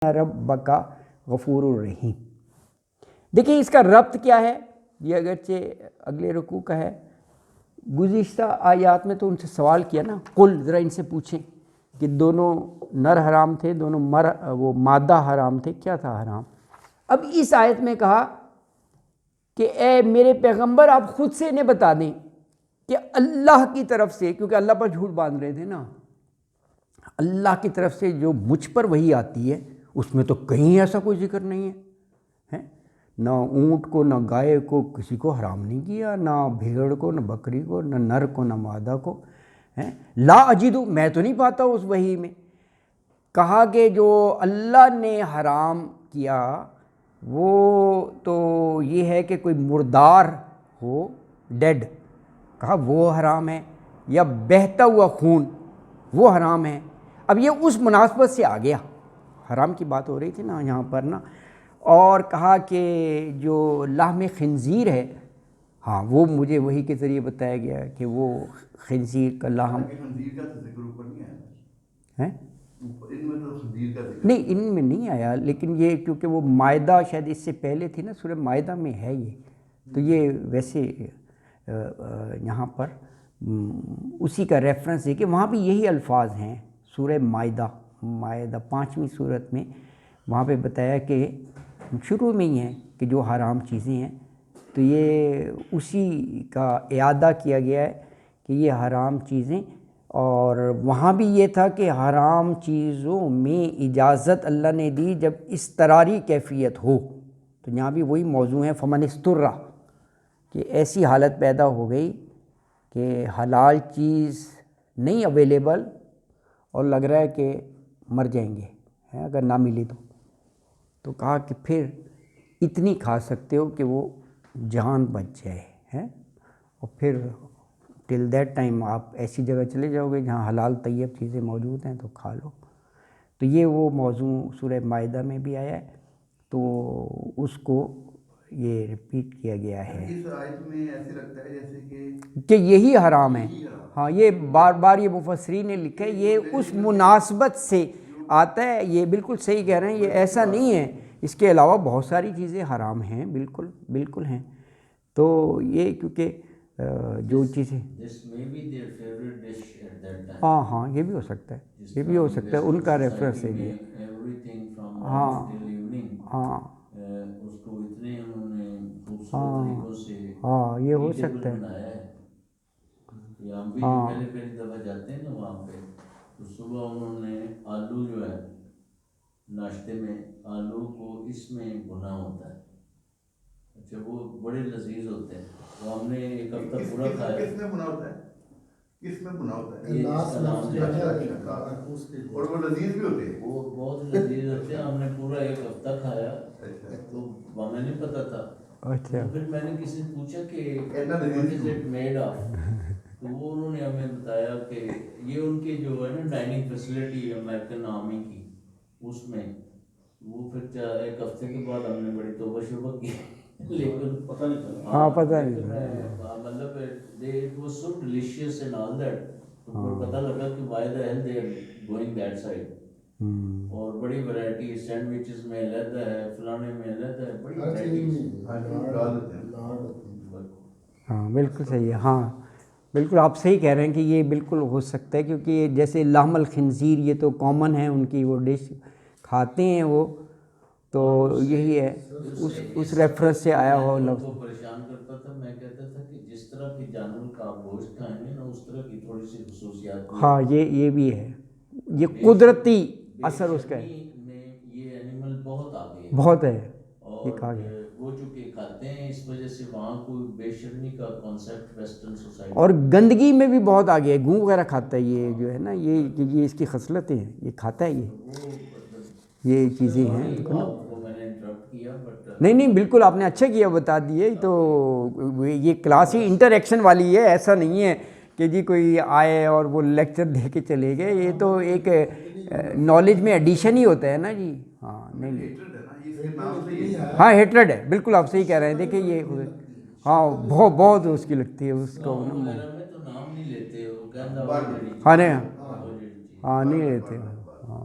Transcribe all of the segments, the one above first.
ربک غفور الرحیم۔ دیکھیں اس کا ربط کیا ہے، یہ اگرچہ اگلے رکوع کا ہے، گزشتہ آیات میں تو ان سے سوال کیا نا، قل، ذرا ان سے پوچھیں کہ دونوں نر حرام تھے، دونوں وہ مادہ حرام تھے، کیا تھا حرام؟ اب اس آیت میں کہا کہ اے میرے پیغمبر آپ خود سے انہیں بتا دیں کہ اللہ کی طرف سے، کیونکہ اللہ پر جھوٹ باندھ رہے تھے نا، اللہ کی طرف سے جو مجھ پر وحی آتی ہے اس میں تو کہیں ایسا کوئی ذکر نہیں ہے، نہ اونٹ کو نہ گائے کو کسی کو حرام نہیں کیا، نہ بھیڑ کو نہ بکری کو، نہ نر کو نہ مادہ کو، لا اجدو، میں تو نہیں پاتا اس وحی میں۔ کہا کہ جو اللہ نے حرام کیا وہ تو یہ ہے کہ کوئی مردار ہو، ڈیڈ، کہا وہ حرام ہے، یا بہتا ہوا خون وہ حرام ہے۔ اب یہ اس مناسبت سے آ گیا، حرام کی بات ہو رہی تھی نا یہاں پر نا، اور کہا کہ جو لحم خنزیر ہے، ہاں وہ مجھے وہی کے ذریعے بتایا گیا کہ وہ خنزیر کا لحم ہے، نہیں ان میں نہیں آیا، لیکن یہ کیونکہ وہ مائدہ شاید اس سے پہلے تھی نا، سورہ مائدہ میں ہے یہ، تو یہ ویسے یہاں پر اسی کا ریفرنس ہے کہ وہاں بھی یہی الفاظ ہیں، سورہ مائدہ 5ویں سورت میں وہاں پہ بتایا کہ شروع میں ہی ہے کہ جو حرام چیزیں ہیں، تو یہ اسی کا اعادہ کیا گیا ہے کہ یہ حرام چیزیں، اور وہاں بھی یہ تھا کہ حرام چیزوں میں اجازت اللہ نے دی جب اضطراری کیفیت ہو، تو یہاں بھی وہی موضوع ہے فمن استر، کہ ایسی حالت پیدا ہو گئی کہ حلال چیز نہیں اویلیبل اور لگ رہا ہے کہ مر جائیں گے اگر نہ ملی تو کہا کہ پھر اتنی کھا سکتے ہو کہ وہ جان بچ جائے، اور پھر ٹل دیٹ ٹائم آپ ایسی جگہ چلے جاؤ گے جہاں حلال طیب چیزیں موجود ہیں تو کھا لو۔ تو یہ وہ موضوع سورہ مائدہ میں بھی آیا ہے، تو اس کو یہ ریپیٹ کیا گیا ہے۔ اس آیت میں ایسے لگتا ہے جیسے کہ یہی حرام ہے، ہاں یہ بار بار یہ مفسرین نے لکھا ہے، یہ اس مناسبت سے آتا ہے، یہ بالکل صحیح کہہ رہے ہیں، یہ ایسا نہیں ہے، اس کے علاوہ بہت ساری چیزیں حرام ہیں، بالکل بالکل ہیں، تو یہ کیونکہ جو چیزیں ہاں یہ بھی ہو سکتا ہے، یہ بھی ہو سکتا ہے، ان کا ریفرنس ہے یہ، ہاں ہاں اس کو اتنے انہوں نے خوبصورت ہاں طریقوں سے ہاں یہ ہو سکتا ہے، بنایا ہے کہ ہم بھی پہلے دفعہ جاتے ہیں نا وہاں پہ، تو صبح انہوں نے آلو جو ہے ناشتے میں آلو کو اس میں بنا ہوتا ہے، اچھا وہ بڑے لذیذ ہوتے ہیں، وہ ہم نے ایک ہفتہ پورا کھایا۔ کس میں بنا ہوتا ہے؟ کس میں بنا ہوتا ہے؟ یہ اس کا نام لے اور وہ لذیذ بھی ہوتے ہیں، وہ بہت لذیذ ہوتے ہیں، ہم نے پورا ایک ہفتہ کھایا، تو ہمیں نہیں پتا تھا، تو پھر میں نے کسی سے پوچھا کہ what is it made of، تو وہ انہوں نے ہمیں بتایا کہ یہ ان کے جو ہے نا ڈائننگ فیسلٹی امریکن آرمی کی، اس میں وہ پھر ایک ہفتے کے بعد ہم نے بڑی توبہ شبہ کی، لیکن پتہ نہیں چلا، ہاں پتہ نہیں، مطلب it was so delicious and all that، تو پھر پتہ لگا کہ why the hell they are going that side، اور بڑی ورائٹی سینڈوچز میں علیحدہ ہے، فلانے میں علیحدہ ہے، بڑی ورائٹیز، ہاں بالکل صحیح ہے، ہاں بالکل آپ صحیح کہہ رہے ہیں کہ یہ بالکل ہو سکتا ہے، کیونکہ یہ جیسے لحم الخنزیر یہ تو کامن ہے، ان کی وہ ڈش کھاتے ہیں وہ، تو یہی ہے اس ریفرنس سے آیا ہو لفظ۔ کو پریشان کرتا تھا، میں کہتا تھا کہ جس طرح کی جانور کا آپ گوشت کھائیں گے نا اس طرح کی تھوڑی سی خصوصیات، ہاں یہ بھی ہے، یہ قدرتی اثر اس کا ہے، یہ اینیمل بہت آگے ہے، بہت ہے، یہ اور کہا گیا، وہ چونکہ کھاتے ہیں اس وجہ سے وہاں کوئی بے شرمی کا کانسیپٹ ویسٹرن سوسائٹی، اور گندگی میں بھی بہت آگے ہے، گوں وغیرہ کھاتا ہے یہ جو ہے نا، یہ اس کی خصلتیں ہیں، یہ کھاتا ہے، یہ چیزیں ہیں، دیکھو نا، میں نے انٹرپٹ کیا بٹ نہیں بالکل آپ نے اچھا کیا بتا دیے، تو یہ کلاس ہی انٹریکشن والی ہے، ایسا نہیں ہے کہ جی کوئی آئے اور وہ لیکچر دے کے چلے گئے، یہ تو ایک نالج میں ایڈیشن ہی ہوتا ہے نا جی، ہاں نہیں ہاں ہیٹرڈ ہے، بالکل آپ صحیح کہہ رہے ہیں، دیکھیں یہ ہاں بہت اس کی لگتی ہے اس کو، میں تو نام نہیں لیتے، ہاں نہیں لیتے، ہاں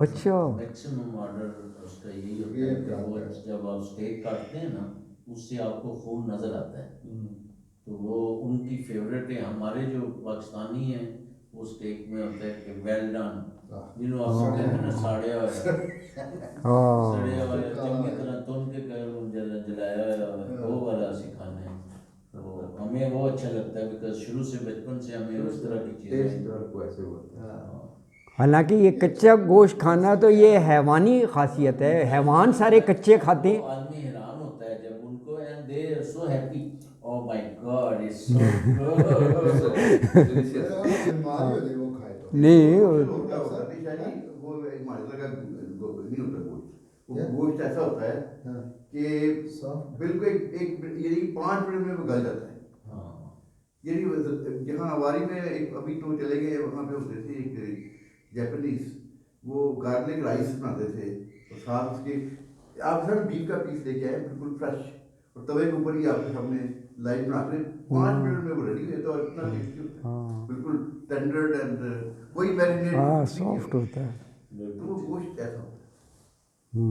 اچھا میکسیمم آرڈر اس کا یہی ہوتا یہ ہے کہ وہ جب آپ اسٹیک کاٹتے ہیں نا اس سے آپ کو خون نظر آتا ہے، تو وہ ان کی فیوریٹ ہے۔ ہمارے جو پاکستانی ہیں وہ اسٹیک میں ہوتا ہے کہ ویل ڈن، جنہوں آپ کو کہتے ہیں نا ساڑیا ہوا ہاں سڑیا ہوا چنگی طرح تن کے جلایا ہوا، وہ والا سکھانا ہے۔ تو ہمیں وہ اچھا لگتا ہے بیکاز شروع سے بچپن سے ہمیں اس طرح کی چیزیں ٹیسٹ اور کو ایسے ہوتا ہے۔ حالانکہ یہ کچا گوشت کھانا تو یہ حیوانی خاصیت ہے، حیوان سارے کچے کھاتے ہیں۔ آدمی حیران ہوتا ہے جب ان کو and they are so happy, oh my God it's so good. بیماری ہو جائے وہ کھائے تو نہیں وہ ایک معجزہ کا نہیں ہوتا گوشت، وہ گوشت ایسا ہوتا ہے کہ بالکل ایک یعنی 5 منٹ میں وہ گل جاتا ہے۔ یعنی جہاں آواری میں ابھی تو چلے گئے وہاں پہ ہوتے تھے ایک جیپنیز، وہ گارلک رائس بناتے تھے اور ساتھ اس کے آپ سر بیف کا پیس لے کے آئے بالکل فریش اور توے کے اوپر ہی آپ کے سامنے لائٹ بنا کے 5 منٹ میں وہ ریڈی ہوئے تو اتنا ٹیسٹی ہوتا ہے، بالکل ٹینڈر اینڈ کوئی میرینیٹ ہاں سافٹ ہوتا ہے، تو وہ گوشت ایسا ہوتا ہے۔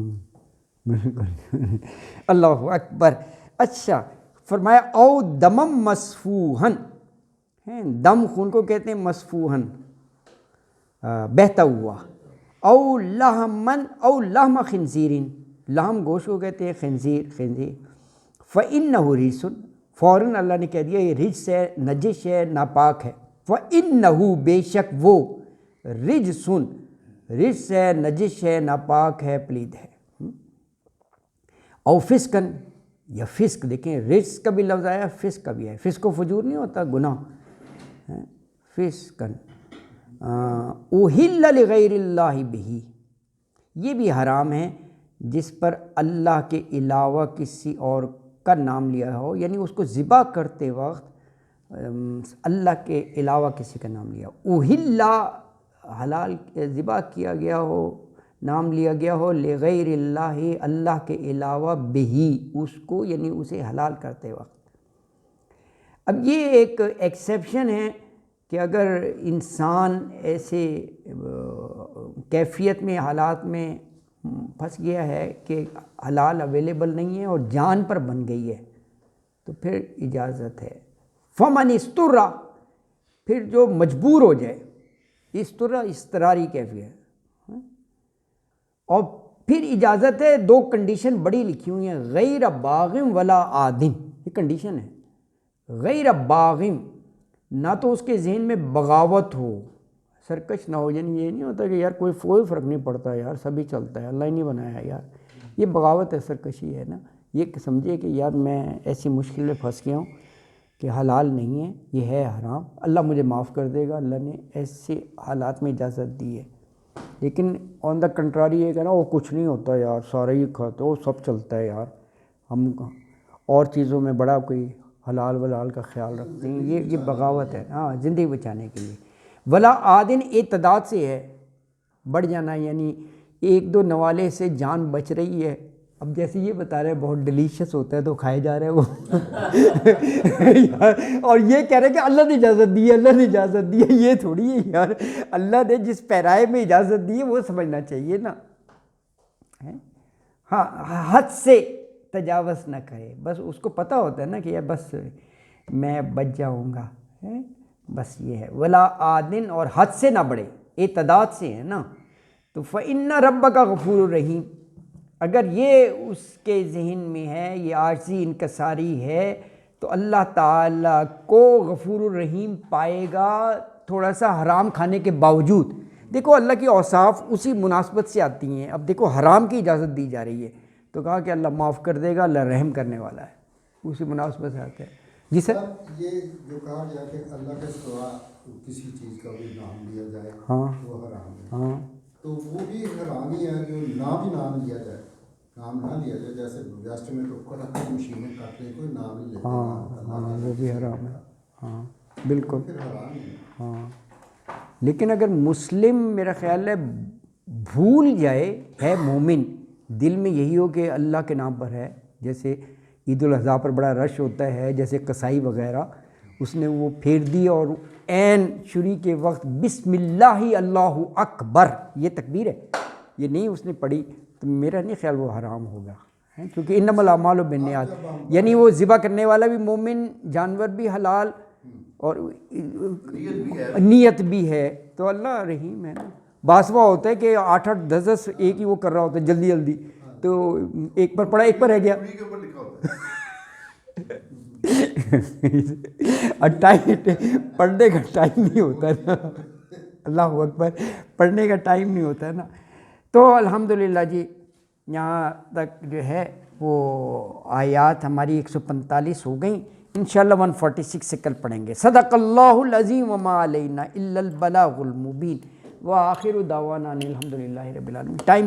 بالکل اللہ اکبر۔ اچھا فرمایا او دمم مسفوحن، دم خون کو کہتے ہیں مسفوحن بہتا ہوا، او لحمن او لحم خنزیرین، لحم گوشت کو کہتے ہیں خنزیر، فإنہ رجس، فوراً اللہ نے کہہ دیا یہ رجس ہے، نجس ہے، ناپاک ہے۔ فإنہ بے شک وہ رجس، رجس ہے، نجس ہے، ناپاک ہے، پلید ہے۔ او فسقن یا فسق، دیکھیں رجس کا بھی لفظ آیا، فسق کا بھی ہے، فسق و فجور نہیں ہوتا گناہ، فسقن احل لغیر اللہ بہ، یہ بھی حرام ہے جس پر اللہ کے علاوہ کسی اور کا نام لیا ہو، یعنی اس کو ذبح کرتے وقت اللہ کے علاوہ کسی کا نام لیا، احل حلال ذبح کیا گیا ہو، نام لیا گیا ہو، لغیر اللہ اللہ کے علاوہ بہی، اس کو یعنی اسے حلال کرتے وقت۔ اب یہ ایک ایکسیپشن ہے کہ اگر انسان ایسے کیفیت میں حالات میں پھنس گیا ہے کہ حلال اویلیبل نہیں ہے اور جان پر بن گئی ہے تو پھر اجازت ہے۔ فمن استر، پھر جو مجبور ہو جائے، استراری کیفیت، اور پھر اجازت ہے، 2 کنڈیشن بڑی لکھی ہوئی ہیں، غیر باغم ولا عادم، یہ کنڈیشن ہے، غیر باغم، نہ تو اس کے ذہن میں بغاوت ہو، سرکش نہ ہو، یعنی یہ نہیں ہوتا کہ یار کوئی فرق نہیں پڑتا یار سبھی چلتا ہے، اللہ ہی نہیں بنایا یار، یہ بغاوت ہے، سرکشی ہے نا، یہ سمجھے کہ یار میں ایسی مشکل میں پھنس گیا ہوں کہ حلال نہیں ہے، یہ ہے حرام، اللہ مجھے معاف کر دے گا، اللہ نے ایسے حالات میں اجازت دی ہے۔ لیکن آن دا کنٹراری یہ کہنا وہ کچھ نہیں ہوتا یار، سارے ہی کھاتے وہ سب چلتا ہے یار، ہم اور چیزوں میں بڑا کوئی حلال ولال کا خیال رکھتے ہیں، یہ بغاوت ہے، ہاں زندگی بچانے کے لیے۔ ولا عادن اعتداد سے ہے، بڑھ جانا، یعنی 1-2 نوالے سے جان بچ رہی ہے، اب جیسے یہ بتا رہے ہیں بہت ڈیلیشیس ہوتا ہے تو کھائے جا رہے ہیں وہ اور یہ کہہ رہے ہیں کہ اللہ نے اجازت دی ہے، اللہ نے اجازت دی ہے، یہ تھوڑی ہے یار، اللہ نے جس پیرائے میں اجازت دی ہے وہ سمجھنا چاہیے نا۔ ہاں حد سے تجاوز نہ کرے، بس اس کو پتہ ہوتا ہے نا کہ یار بس میں بچ جاؤں گا، بس یہ ہے۔ ولا عادن، اور حد سے نہ بڑھے، اعتداد سے ہے نا، تو فإن ربک غفور رحیم، اگر یہ اس کے ذہن میں ہے، یہ عاجزی انکساری ہے تو اللہ تعالیٰ کو غفور الرحیم پائے گا، تھوڑا سا حرام کھانے کے باوجود۔ دیکھو اللہ کی اوصاف اسی مناسبت سے آتی ہیں، اب دیکھو حرام کی اجازت دی جا رہی ہے تو کہا کہ اللہ معاف کر دے گا، اللہ رحم کرنے والا ہے، اسی مناسبت سے آتا ہے۔ جی سر، یہ جو کہا گیا کہ اللہ کے سوا کسی چیز کا بھی نام لیا جائے ہاں وہ حرام ہے، ہاں تو وہ بھی حرام ہی ہے جو نام لیا جائے، نام نہ لیا جائے، جیسے ویسٹ میں تو کٹائی مشینیں کاٹتے ہیں، کوئی نام نہیں لیتے، ہاں وہ بھی حرام ہے، ہاں بالکل، پھر حرام ہی ہے۔ ہاں لیکن اگر مسلم میرا خیال ہے بھول جائے، ہے مومن، دل میں یہی ہو کہ اللہ کے نام پر ہے، جیسے عید الاضحیٰ پر بڑا رش ہوتا ہے، جیسے قصائی وغیرہ، اس نے وہ پھیر دی اور عین شروع کے وقت بسم اللہ اللہ اکبر، یہ تکبیر ہے، یہ نہیں اس نے پڑھی تو میرا نہیں خیال وہ حرام ہوگا، کیونکہ انما الاعمال بالنیات، یعنی وہ ذبح کرنے والا بھی مومن، جانور بھی حلال اور نیت بھی ہے، تو اللہ رحیم ہے نا۔ باسوا ہوتا ہے کہ 8-8 10 ایک ہی وہ کر رہا ہوتا ہے جلدی جلدی، تو ایک پر پڑھا ایک پر رہ گیا، کے اوپر لکھا ہوتا ہے اور پڑھنے کا ٹائم نہیں ہوتا نا، اللہ اکبر، پڑھنے کا ٹائم نہیں ہوتا ہے نا۔ تو الحمدللہ جی یہاں تک جو ہے وہ آیات ہماری 145 ہو گئیں، انشاءاللہ 146 سے کل پڑھیں گے۔ صدق اللہ العظیم وما علینا الا البلاغ المبین وآخر دعوانا ان الحمدللہ رب العالمین۔ ٹائم